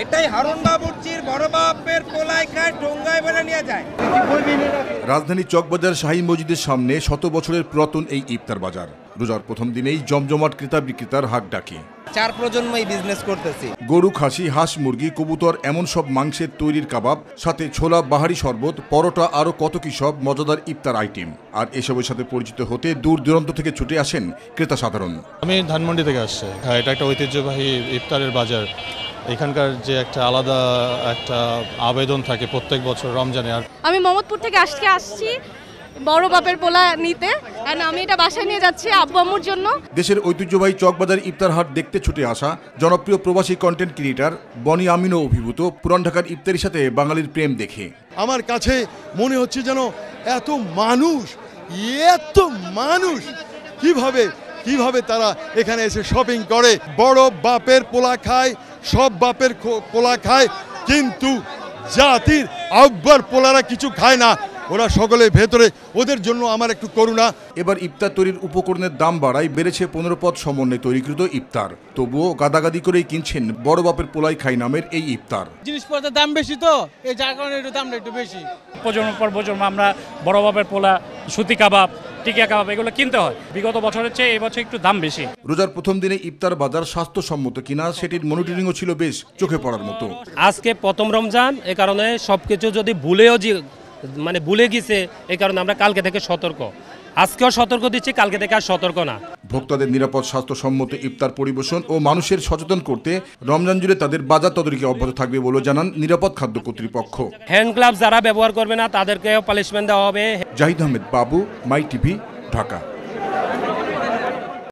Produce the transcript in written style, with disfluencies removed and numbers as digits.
এটাই হারুন বাবুর্চির বড় বাপের পোলায় খায় ঠোঙ্গায় বলে নিয়ে যায়। রাজধানী চকবাজার শাহী মসজিদের সামনে শত বছরের পুরাতন এই ইফতার বাজার রোজার প্রথম দিনেই জমজমাট ক্রেতা বিক্রেতার হাক ডাকে। 4 প্রজন্মই বিজনেস করতেছি। গরু, খাসি, হাঁস, মুরগি, কবুতর এমন সব মাংসের তৈরির কাবাব, সাথে ছোলা, বাহারি শরবত, পরোটা আরও কত কি সব মজাদার ইফতার আইটেম। আর এসবের সাথে পরিচিত হতে দূর দূরান্ত থেকে ছুটে আসেন ক্রেতা সাধারণ। আমি ধানমন্ডি থেকে আসছি। হ্যাঁ, এটা একটা ঐতিহ্যবাহী ইফতারের বাজার। এখানকার যে একটা আলাদা একটা আবেদন থাকে প্রত্যেক বছর রমজানে। আর আমি মোহাম্মদপুর থেকে আসছি বড় বাপের পোলা নিতে, এন্ড আমি এটা বাসায় নিয়ে যাচ্ছি আব্বু আম্মুর জন্য। দেশের ঐতিহ্যবাহী চকবাজার ইফতার হাট দেখতে ছুটে আসা জনপ্রিয় প্রবাসী কন্টেন্ট ক্রিয়েটার বনি আমিনও অভিভূত পুরান ঢাকার ইফতারির সাথে বাঙালির প্রেম দেখে। আমার কাছে মনে হচ্ছে যেন এত মানুষ কিভাবে তারা এখানে এসে শপিং করে। বড় বাপের পোলা খায়, সব বাপের পোলা খায়, কিন্তু জাতির আব্বার পোলারা কিছু খায় না। ওরা সকলের ভেতরে, ওদের জন্য আমার একটু করুণা। এবার ইফতার তৈরির উপকরণের দাম বাড়ায় বেড়েছে 15 পদ সমন্বয়ে তৈরিকৃত ইফতার। তবুও গাদাগাদি করেই কিনছেন বড় বাপের পোলাই খাই নামের এই ইফতার। জিনিসপত্রের দাম বেশি তো, এই যার কারণে একটু দামটা একটু বেশি। প্রজন্ম পর প্রজন্ম আমরা বড় বাপের পোলা, সুতি কাবাব, টিকিয়া কাবাব এগুলো কিনতে হয়। বিগত বছরের চেয়ে এই বছর একটু দাম বেশি। রোজার প্রথম দিনে ইফতার বাজার স্বাস্থ্যসম্মত কিনা সেটির মনিটরিংও ছিল বেশ চোখে পড়ার মতো। আজকে প্রথম রমজান, এ কারণে সবকিছু যদি ভুলে গেছে, এই কারণে আমরা কালকে থেকে সতর্ক। আজকেও সতর্ক দিচ্ছি, কালকে থেকে আর সতর্ক না। ভোক্তাদের নিরাপদ স্বাস্থ্যসম্মত ইফতার পরিবেশন ও মানুষের সচেতন করতে রমজান জুড়ে তাদের বাজার তদারকি অব্যাহত থাকবে বলে জানান নিরাপদ খাদ্য কর্তৃপক্ষ। হ্যান্ড গ্লাভস যারা ব্যবহার করবে না তাদেরকেও পানিশমেন্ট দেওয়া হবে। জাহিদ আহমেদ বাবু, মাই টিভি, ঢাকা।